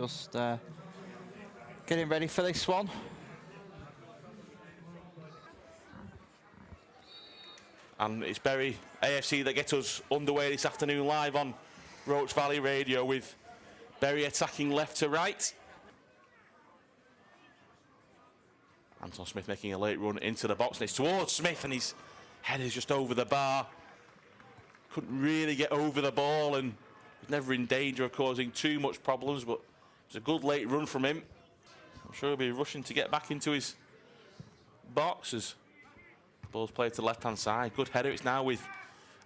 just getting ready for this one. And it's Bury AFC that gets us underway this afternoon live on Roach Valley Radio, with Bury attacking left to right. Anton Smith making a late run into the box, and it's towards Smith, and his head is just over the bar. Couldn't really get over the ball, and was never in danger of causing too much problems, but it was a good late run from him. I'm sure he'll be rushing to get back into his box as the ball's played to the left-hand side. Good header. It's now with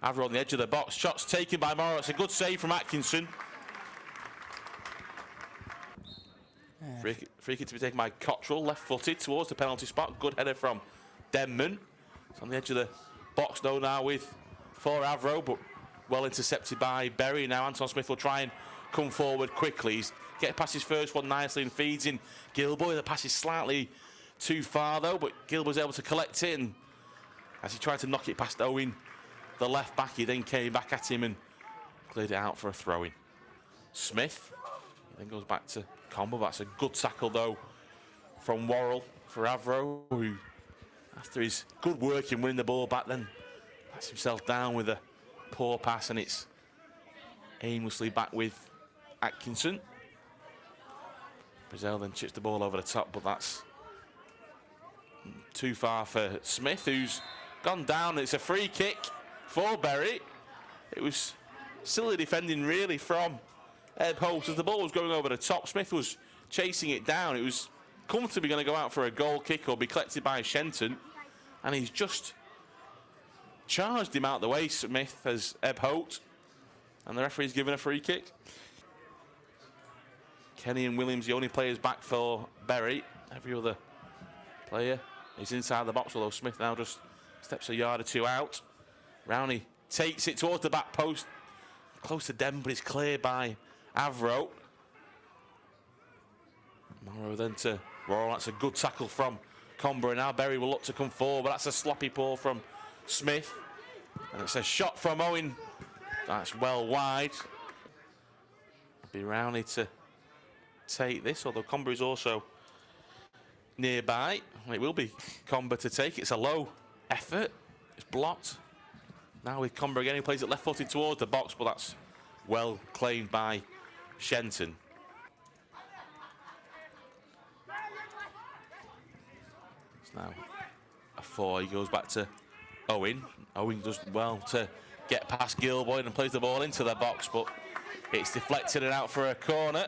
Avro on the edge of the box. Shots taken by Morrow. It's a good save from Atkinson. Free kick to be taken by Cottrell, left-footed towards the penalty spot. Good header from Denman. It's on the edge of the box though now for Avro, but well intercepted by Bury. Now Anton Smith will try and come forward quickly. He's getting past his first one nicely and feeds in Gilboy. The pass is slightly too far though, but Gilboy's able to collect it, and as he tried to knock it past Owen, the left back, he then came back at him and cleared it out for a throw-in. Smith, he then goes back to Combo. That's a good tackle though from Worrell for Avro, who after his good work in winning the ball back then lets himself down with a poor pass, and it's aimlessly back with Atkinson. Brazil then chips the ball over the top, but that's too far for Smith, who's gone down. It's a free kick for Bury. It was silly defending really from Ed Holt as the ball was going over the top. Smith was chasing it down. It was comfortably going to go out for a goal kick or be collected by Shenton, and he's just charged him out the way, Smith, as Eb Holt, and the referee's given a free kick. Kenny and Williams, the only players back for Bury. Every other player is inside the box, although Smith now just steps a yard or two out. Rowney takes it towards the back post, close to Dem, but it's cleared by Avro. Morrow then to Worrell. That's a good tackle from Comber, and now Bury will look to come forward, but that's a sloppy ball from Smith, and it's a shot from Owen. That's well wide. It'll be Rowney to take this, although Comber is also nearby. It will be Comber to take. It's a low effort. It's blocked. Now with Comber again, he plays it left-footed towards the box, but that's well claimed by Shenton. It's now a 4. He goes back to Owen. Owen does well to get past Gilboy and plays the ball into the box, but it's deflected and out for a corner,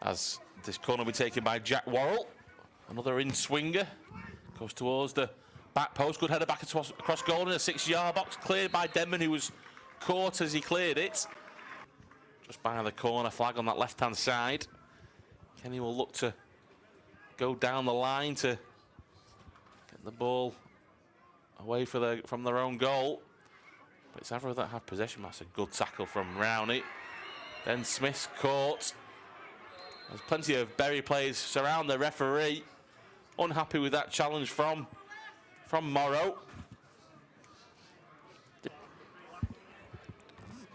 as this corner will be taken by Jack Worrell. Another in-swinger. Goes towards the back post. Good header back across goal in a 6-yard box. Cleared by Denman, who was caught as he cleared it. Just behind the corner flag on that left-hand side. Kenny will look to go down the line to get the ball away from their own goal. But it's Avro that have possession. That's a good tackle from Rowney. Then Smith's caught. There's plenty of Bury players surround the referee. Unhappy with that challenge from Morrow.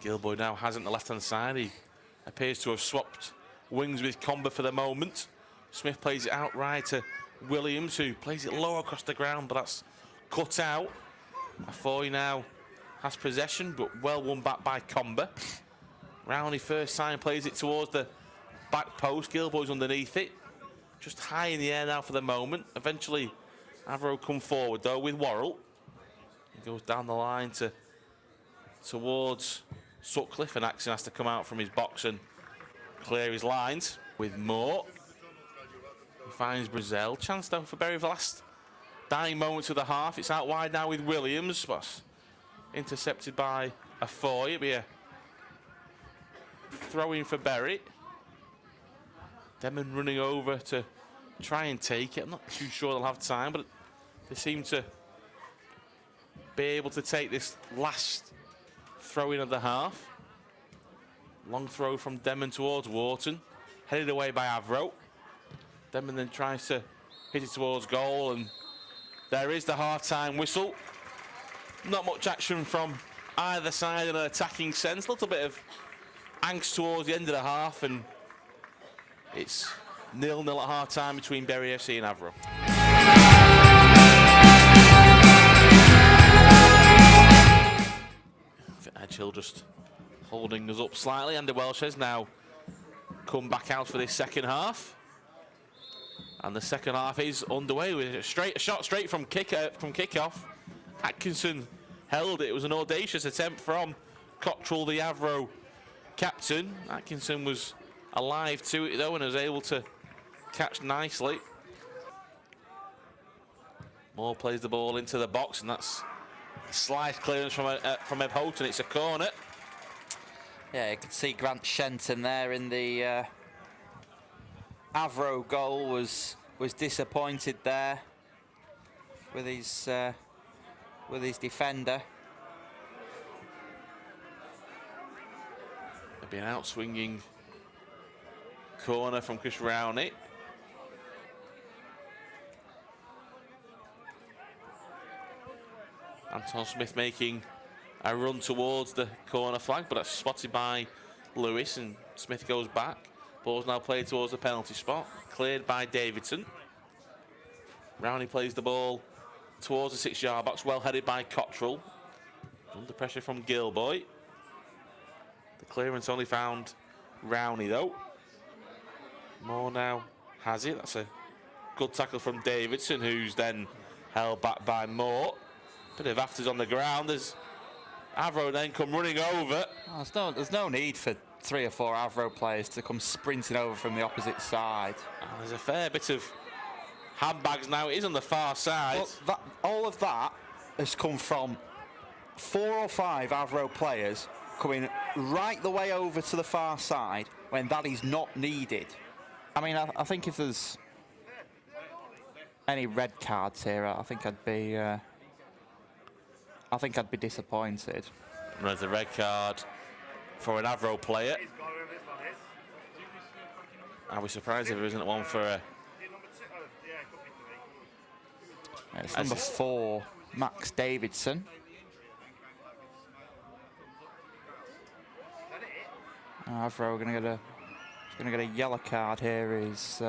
Gilboy now has it on the left-hand side. He appears to have swapped wings with Comber for the moment. Smith plays it outright to Williams, who plays it low across the ground, but that's cut out. Afoy now has possession, but well won back by Comber. Rowney first time plays it towards the back post. Gilboy's underneath it. Just high in the air now for the moment. Eventually, Avro come forward though with Worrell. He goes down the line towards Sutcliffe, and Axon has to come out from his box and clear his lines with Moore. He finds Brazil. Chance though for Bury for the last dying moments of the half. It's out wide now with Williams, but intercepted by Afoy. It'll be a throw-in for Bury. Denman running over to try and take it. I'm not too sure they'll have time, but they seem to be able to take this last throw-in of the half. Long throw from Denman towards Wharton, headed away by Avro. Denman then tries to hit it towards goal, and there is the half-time whistle. Not much action from either side in an attacking sense. A little bit of angst towards the end of the half, and It's 0-0 at half-time between Bury FC and Avro. Edgehill just holding us up slightly. Andy Welsh has now come back out for this second half. And the second half is underway with a shot straight from kickoff. Atkinson held it. It was an audacious attempt from Cottrell, the Avro captain. Atkinson was alive to it though and was able to catch nicely. Moore plays the ball into the box, and that's a slice clearance from Eb Houghton. It's a corner. Yeah, you can see Grant Shenton there in the Avro goal was disappointed there with his defender. There'll be an out-swinging corner from Chris Rowney. Anton Smith making a run towards the corner flag, but that's spotted by Lewis, and Smith goes back. Ball's now played towards the penalty spot, cleared by Davidson. Rowney plays the ball towards the 6-yard box, well headed by Cottrell. Under pressure from Gilboy. The clearance only found Rowney though. Moore now has it. That's a good tackle from Davidson, who's then held back by Moore. Bit of afters on the ground as Avro then come running over. Oh, there's no need for 3 or 4 Avro players to come sprinting over from the opposite side. And there's a fair bit of handbags now. It is on the far side. Well, all of that has come from 4 or 5 Avro players coming right the way over to the far side when that is not needed. I mean, I think if there's any red cards here, I think I'd be disappointed. And there's a red card for an Avro player. I'd be surprised if there isn't one for a... It's number 4, Max Davidson. Avro gonna get a yellow card here is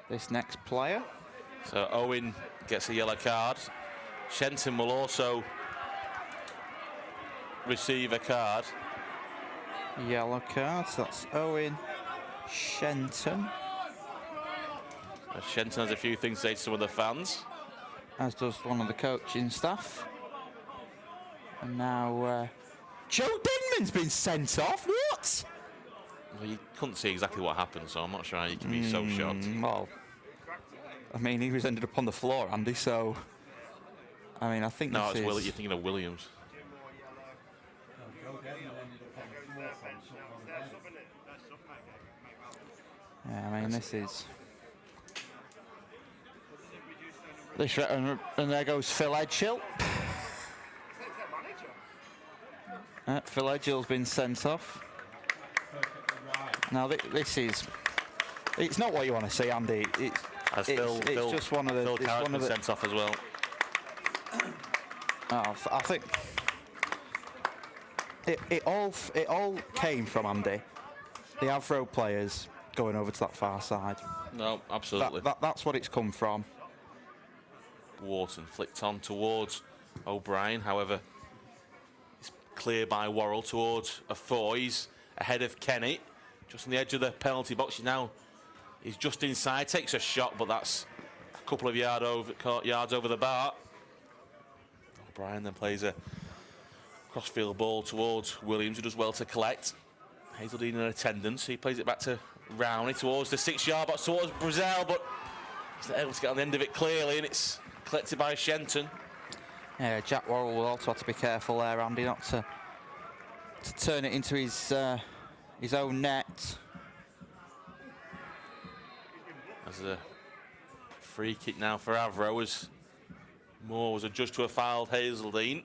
this next player. So Owen gets a yellow card. Shenton will also receive a card. Yellow card, so that's Owen Shenton. Shenton has a few things to say to some of the fans. As does one of the coaching staff. And now Joe Denman's been sent off. What? Well, you couldn't see exactly what happened, so I'm not sure how you can be so shocked. Well, I mean, he was ended up on the floor, Andy, so... I mean, I think no, this it's is... You're thinking of Williams. Yeah, I mean, this is... And there goes Phil Edgehill. Phil Edgehill's been sent off. Now, this is... It's not what you want to see, Andy. It's just one of the... Phil Carrick's been sent off as well. Oh, I think it all came from, Andy, the Avro players going over to that far side. No, absolutely. That's what it's come from. Wharton flicked on towards O'Brien, however, it's clear by Worrell towards a 4. He's ahead of Kenny, just on the edge of the penalty box. He's just inside, takes a shot, but that's a couple of yards over the bar. O'Brien then plays a crossfield ball towards Williams, who does well to collect. Hazeldine in attendance. He plays it back to Rowney towards the 6-yard box, towards Brazil, but he's not able to get on the end of it clearly, and it's collected by Shenton. Yeah, Jack Worrell will also have to be careful there, Andy, not to turn it into his own net. As a free kick now for Avro, as Moore was adjudged to a fouled Hazeldine.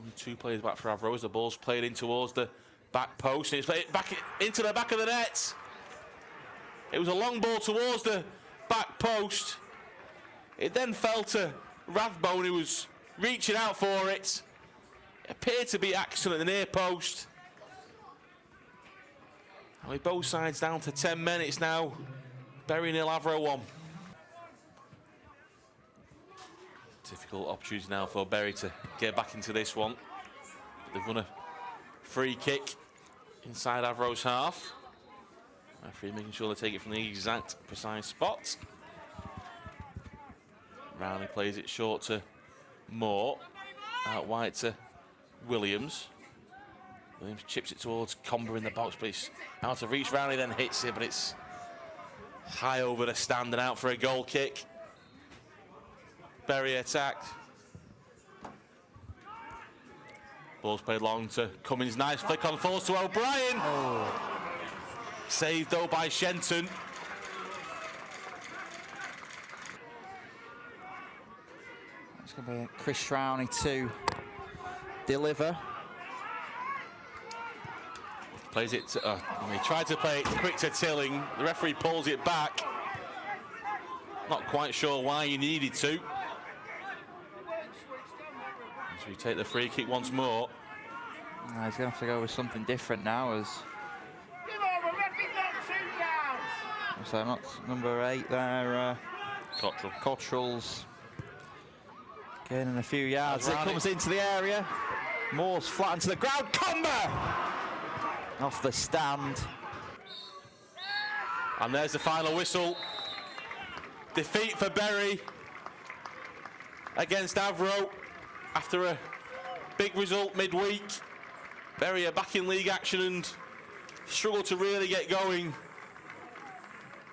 Only 2 players back for Avro as the ball's played in towards the back post, and it's played back into the back of the net. It was a long ball towards the back post. It then fell to Rathbone, who was reaching out for it. It appeared to be accident at the near post. With both sides down to 10 minutes now. Bury 0, Avro 1. Difficult opportunity now for Bury to get back into this one. They've won a free kick inside Avro's half. Referee making sure they take it from the exact precise spot. Rowney plays it short to Moore. Out wide to Williams. Williams chips it towards Comber in the box, but it's out of reach. Rowney then hits it, but it's high over the stand and out for a goal kick. Bury attacked. Ball's played long to Cummins. Nice flick on, falls to O'Brien. Oh. Saved though by Shenton. It's going to be Chris Rowney to deliver. Plays it to, he tried to play it quick to Tilling. The referee pulls it back. Not quite sure why he needed to. So we take the free kick once more. He's going to have to go with something different now as... So not number 8 there. Cottrell's gaining a few yards. It comes into the area. Moore's flat into the ground. Comber! Off the stand. And there's the final whistle. Defeat for Bury against Avro after a big result midweek. Bury are back in league action and struggled to really get going.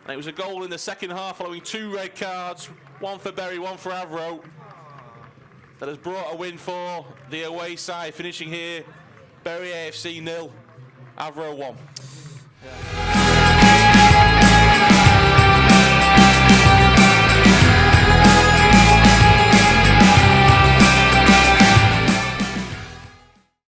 And it was a goal in the second half following 2 red cards, one for Bury, one for Avro, that has brought a win for the away side, finishing here Bury AFC 0, Avro 1. Yeah.